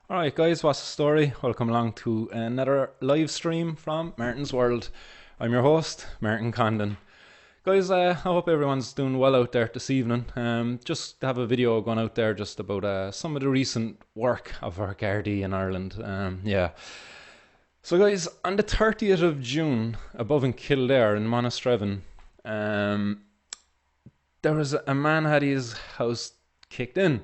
Alright guys, what's the story? Welcome along to another live stream from Martin's World. I'm your host, Martin Condon. Guys, I hope everyone's doing well out there this evening. Just have a video going out there just about some of the recent work of our Gardai in Ireland. So guys, on the 30th of June, above in Kildare in Monastrevin, there was a man had his house kicked in.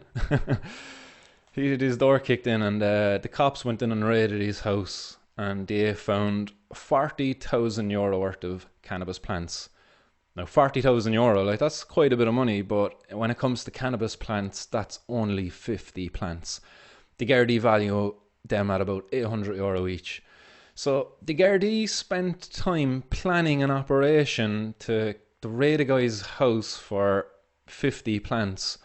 He had his door kicked in, and the cops went in and raided his house, and they found €40,000 worth of cannabis plants. Now, €40,000, like that's quite a bit of money, but when it comes to cannabis plants, that's only 50 plants. The Gardaí value them at about €800 each. So the Gardaí spent time planning an operation to raid a guy's house for 50 plants.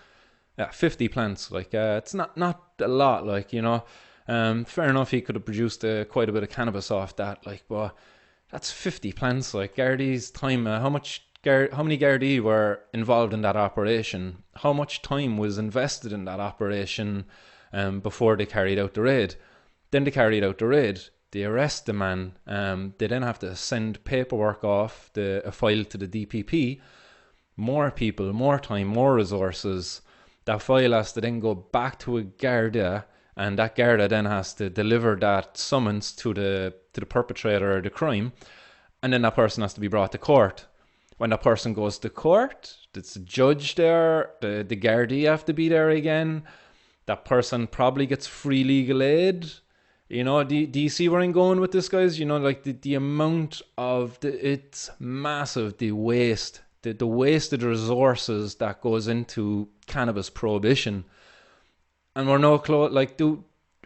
Yeah, 50 plants. Like it's not a lot. Like fair enough. He could have produced quite a bit of cannabis off that. Like, but that's 50 plants. Like Gardai's time. How many Gardaí were involved in that operation? How much time was invested in that operation before they carried out the raid? Then they carried out the raid. They arrest the man. They then have to send paperwork off a file to the DPP. More people, more time, more resources. That file has to then go back to a Garda, and that Garda then has to deliver that summons to the perpetrator of the crime, and then that person has to be brought to court. When that person goes to court, it's a judge there, the Gardaí have to be there again. That person probably gets free legal aid. Do you see where I'm going with this, guys? Like the amount of it's massive, the waste. The wasted resources that goes into cannabis prohibition, and we're no close.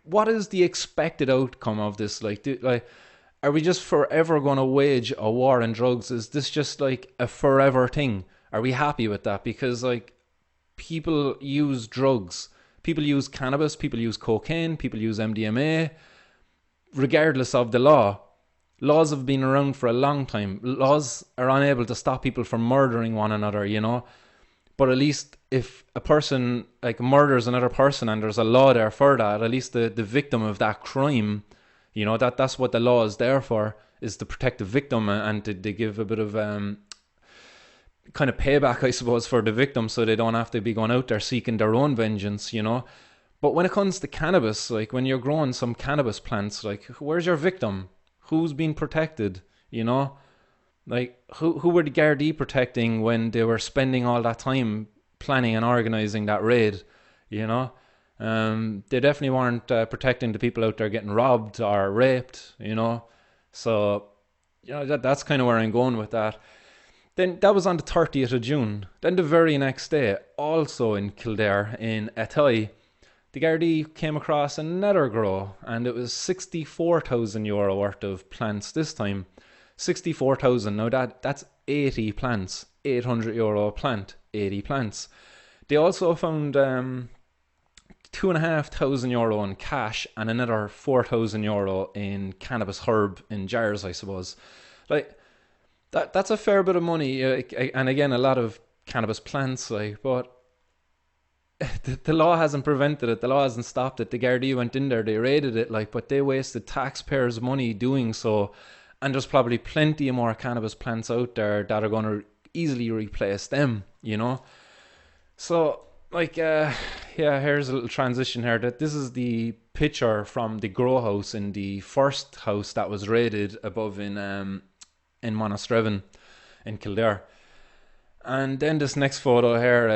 What is the expected outcome of this? Are we just forever going to wage a war on drugs? Is this just like a forever thing? Are we happy with that? Because people use drugs, people use cannabis, people use cocaine, people use MDMA, regardless of the law. Laws have been around for a long time. Laws are unable to stop people from murdering one another, But at least if a person murders another person and there's a law there for that, at least the victim of that crime, that's what the law is there for, is to protect the victim and to give a bit of kind of payback, I suppose, for the victim, so they don't have to be going out there seeking their own vengeance, But when it comes to cannabis, when you're growing some cannabis plants, where's your victim? Who's being protected, Who were the Gardaí protecting when they were spending all that time planning and organising that raid, They definitely weren't protecting the people out there getting robbed or raped, So, that's kind of where I'm going with that. Then that was on the 30th of June. Then the very next day, also in Kildare, in Athy, the Gardaí came across another grow, and it was €64,000 worth of plants this time. 64,000. Now that's 80 plants. €800 a plant. 80 plants. They also found €2,500 in cash and another €4,000 in cannabis herb in jars, I suppose. That's a fair bit of money, and again a lot of cannabis plants, but the law hasn't prevented it. The law hasn't stopped it. The Gardaí went in there, they raided it, but they wasted taxpayers' money doing so. And there's probably plenty more cannabis plants out there that are going to easily replace them, So, here's a little transition here. That this is the picture from the grow house in the first house that was raided above in Monastrevin in Kildare. And then this next photo here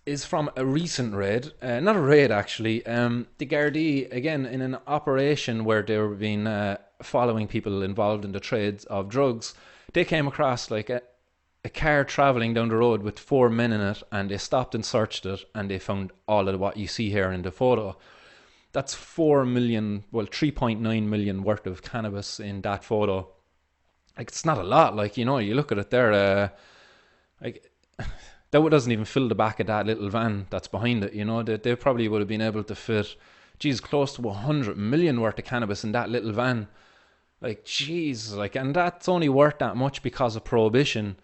is from a recent raid, not a raid actually. The Gardaí, again, in an operation where they were being following people involved in the trades of drugs, they came across a car travelling down the road with 4 men in it, and they stopped and searched it, and they found all of what you see here in the photo. That's 4 million, 3.9 million worth of cannabis in that photo. It's not a lot, you look at it there, that doesn't even fill the back of that little van that's behind it, they probably would have been able to fit, close to 100 million worth of cannabis in that little van. And that's only worth that much because of prohibition.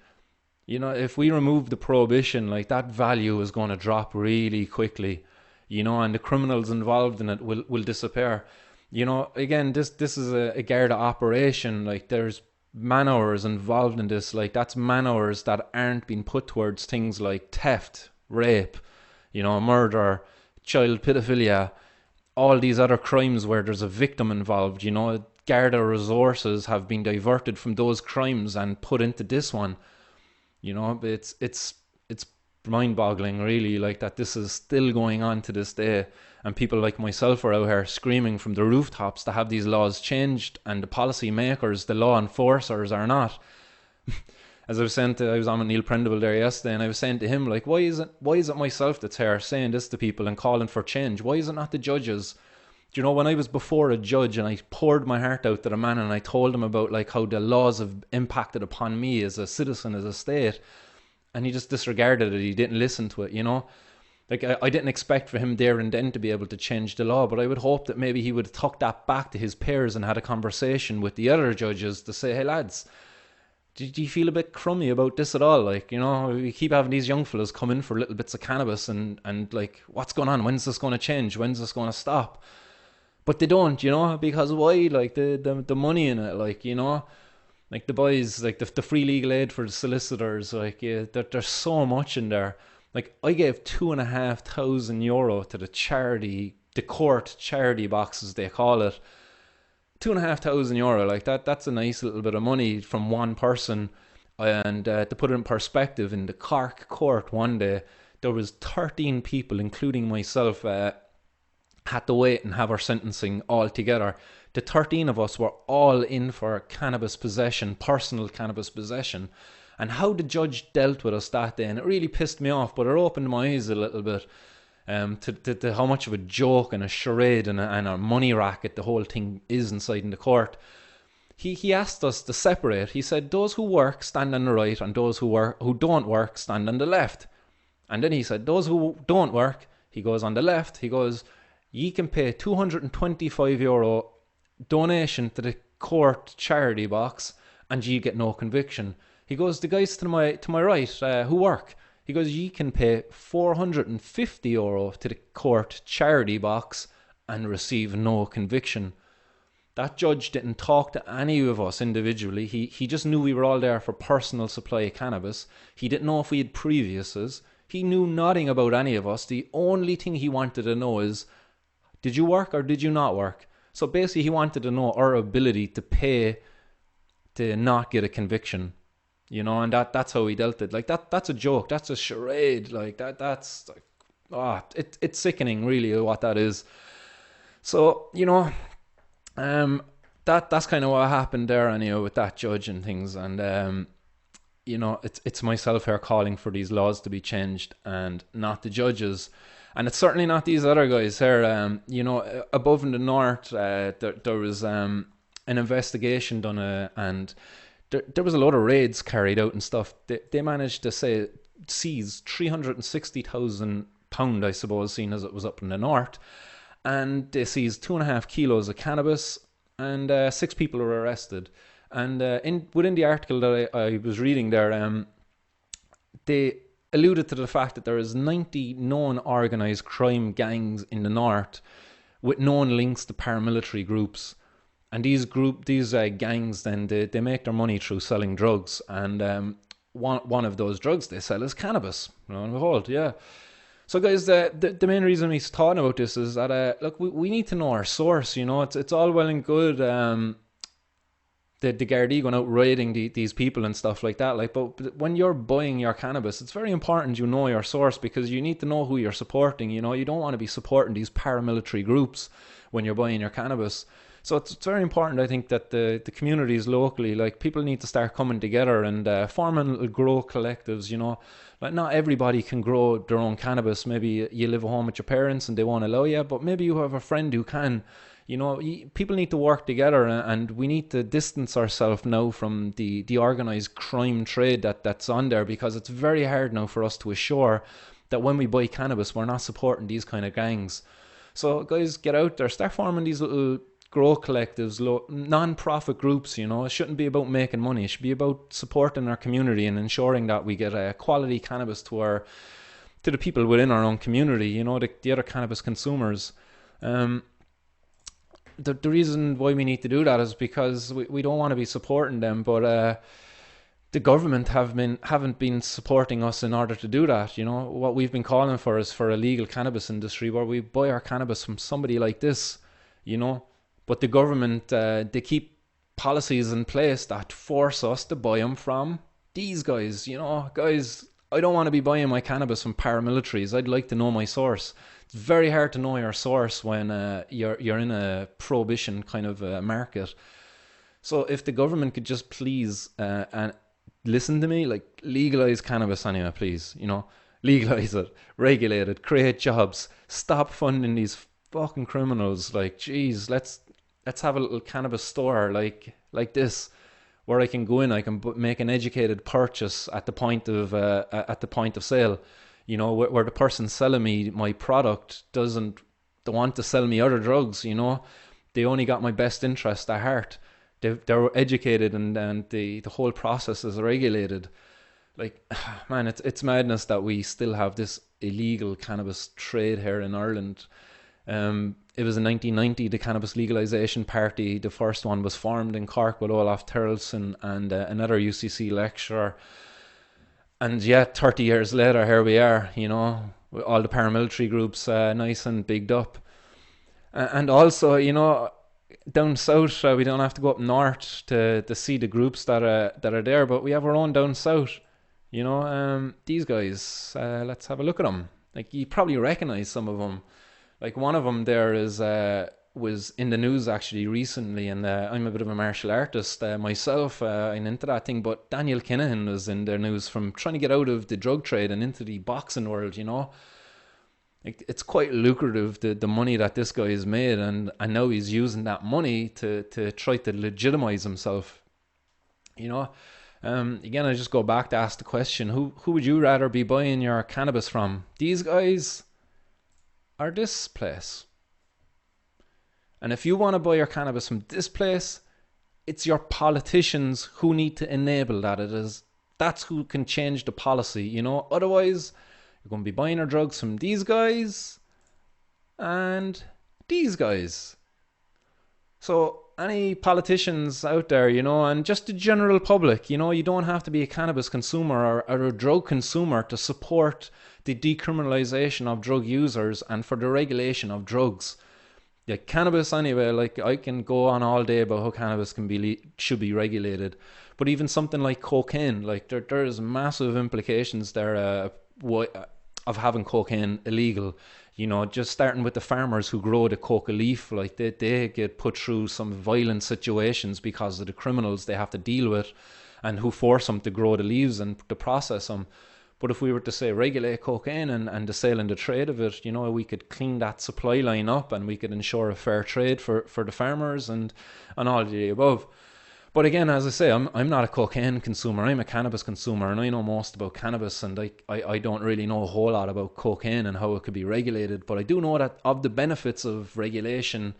You know, if we remove the prohibition, like that value is going to drop really quickly, you know, and the criminals involved in it will disappear. You know, again, this is a Garda operation. Like there's man hours involved in this. Like that's man hours that aren't being put towards things like theft, rape, you know, murder, child pedophilia, all these other crimes where there's a victim involved. You know, Garda resources have been diverted from those crimes and put into this one. You know, it's mind-boggling, really, like that this is still going on to this day, and people like myself are out here screaming from the rooftops to have these laws changed, and the policy makers, the law enforcers, are not. As I was saying to, I was on with Neil Prendeville there yesterday, and I was saying to him, like, why is it myself that's here saying this to people and calling for change? Why is it not the judges? Do you know, when I was before a judge and I poured my heart out to the man and I told him about like how the laws have impacted upon me as a citizen, as a state, and he just disregarded it, he didn't listen to it, you know? Like, I didn't expect for him there and then to be able to change the law, but I would hope that maybe he would have tucked that back to his peers and had a conversation with the other judges to say, hey lads, do you feel a bit crummy about this at all? Like, you know, we keep having these young fellas come in for little bits of cannabis and like, what's going on? When's this going to change? When's this going to stop? But they don't, you know, because why? Like the money in it, like, you know, like the boys, like the free legal aid for the solicitors, like, yeah, there's so much in there. Like I gave €2,500 to the charity, the court charity boxes they call it. €2,500, like that's a nice little bit of money from one person. And to put it in perspective, in the Cork court one day, there was 13 people, including myself, had to wait and have our sentencing all together. The 13 of us were all in for cannabis possession, personal cannabis possession. And how the judge dealt with us that day, and it really pissed me off, but it opened my eyes a little bit to how much of a joke and a charade and a money racket the whole thing is inside in the court. He asked us to separate. He said, those who work stand on the right and those who don't work stand on the left. And then he said, those who don't work, he goes on the left, he goes, ye can pay €225 donation to the court charity box and ye get no conviction. He goes, the guys to my right who work, he goes, ye can pay €450 to the court charity box and receive no conviction. That judge didn't talk to any of us individually. He just knew we were all there for personal supply of cannabis. He didn't know if we had previousses. He knew nothing about any of us. The only thing he wanted to know is, did you work or did you not work? So basically he wanted to know our ability to pay to not get a conviction. You know, and that's how he dealt it. Like that's a joke. That's a charade. Like that's like, it's sickening really what that is. So, you know, that's kind of what happened there anyway with that judge and things. And you know, it's myself here calling for these laws to be changed and not the judges. And it's certainly not these other guys here. You know, above in the north, there was an investigation done, and there was a lot of raids carried out and stuff. They managed to seize £360,000, I suppose, seeing as it was up in the north. And they seized 2.5 kilos of cannabis, and 6 people were arrested. And within the article that I was reading there, they alluded to the fact that there is 90 known organised crime gangs in the north with known links to paramilitary groups. And these gangs then they make their money through selling drugs, and one of those drugs they sell is cannabis. Lo and behold, yeah. So guys, the main reason we're talking about this is that look, we need to know our source. You know, it's all well and good the Gardai going out raiding these people and stuff like that. Like, but when you're buying your cannabis, it's very important you know your source, because you need to know who you're supporting. You know, you don't want to be supporting these paramilitary groups when you're buying your cannabis. So it's very important, I think, that the communities locally, like, people need to start coming together and forming little grow collectives, you know. Like, not everybody can grow their own cannabis. Maybe you live at home with your parents and they won't allow you, but maybe you have a friend who can. You know, people need to work together, and we need to distance ourselves now from the organised crime trade that's on there, because it's very hard now for us to assure that when we buy cannabis, we're not supporting these kind of gangs. So guys, get out there, start forming these little grow collectives, non-profit groups. You know, it shouldn't be about making money. It should be about supporting our community and ensuring that we get quality cannabis to the people within our own community. You know, the other cannabis consumers. The reason why we need to do that is because we don't want to be supporting them, but the government haven't been supporting us in order to do that. You know, what we've been calling for is for a legal cannabis industry where we buy our cannabis from somebody like this, you know. But the government, they keep policies in place that force us to buy them from these guys. You know, guys, I don't want to be buying my cannabis from paramilitaries. I'd like to know my source. It's very hard to know your source when you're in a prohibition kind of market. So if the government could just please and listen to me, like, legalize cannabis anyway, please. You know, legalize it, regulate it, create jobs, stop funding these fucking criminals. Like, geez, let's have a little cannabis store like this, where I can go in, I can make an educated purchase at the point of sale. You know, where the person selling me my product doesn't want to sell me other drugs. You know, they only got my best interest at heart. They're educated, and the whole process is regulated. Like, man, it's madness that we still have this illegal cannabis trade here in Ireland. It was in 1990, the Cannabis Legalisation Party. The first one was formed in Cork with Olaf Terrelson and another UCC lecturer. And yet, 30 years later, here we are, you know, with all the paramilitary groups nice and bigged up. And also, you know, down south, we don't have to go up north to see the groups that are there, but we have our own down south. You know, these guys, let's have a look at them. Like, you probably recognize some of them. Like, one of them there was in the news actually recently, and I'm a bit of a martial artist myself. I'm into that thing, but Daniel Kinahan was in the news from trying to get out of the drug trade and into the boxing world. You know, like, it's quite lucrative, the money that this guy has made, and I know he's using that money to try to legitimize himself. You know, again, I just go back to ask the question: who would you rather be buying your cannabis from? These guys or this place? And if you want to buy your cannabis from this place, it's your politicians who need to enable that. That's who can change the policy, you know. Otherwise, you're going to be buying your drugs from these guys and these guys. So any politicians out there, you know, and just the general public, you know, you don't have to be a cannabis consumer or a drug consumer to support the decriminalization of drug users and for the regulation of drugs. Like, cannabis anyway, like, I can go on all day about how cannabis should be regulated, but even something like cocaine, like, there's massive implications there of having cocaine illegal. You know, just starting with the farmers who grow the coca leaf, like, they get put through some violent situations because of the criminals they have to deal with, and who force them to grow the leaves and to process them. But if we were to say regulate cocaine and the sale and the trade of it, you know, we could clean that supply line up, and we could ensure a fair trade for the farmers and all of the above. But again, as I say, I'm not a cocaine consumer. I'm a cannabis consumer, and I know most about cannabis, and I don't really know a whole lot about cocaine and how it could be regulated. But I do know that of the benefits of regulation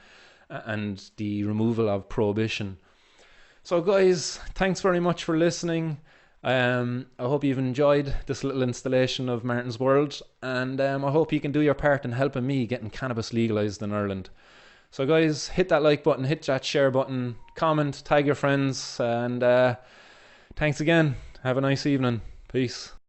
and the removal of prohibition. So guys, thanks very much for listening. I hope you've enjoyed this little installation of Martin's World, and I hope you can do your part in helping me getting cannabis legalised in Ireland. So guys, hit that like button, hit that share button, comment, tag your friends, and thanks again. Have a nice evening. Peace.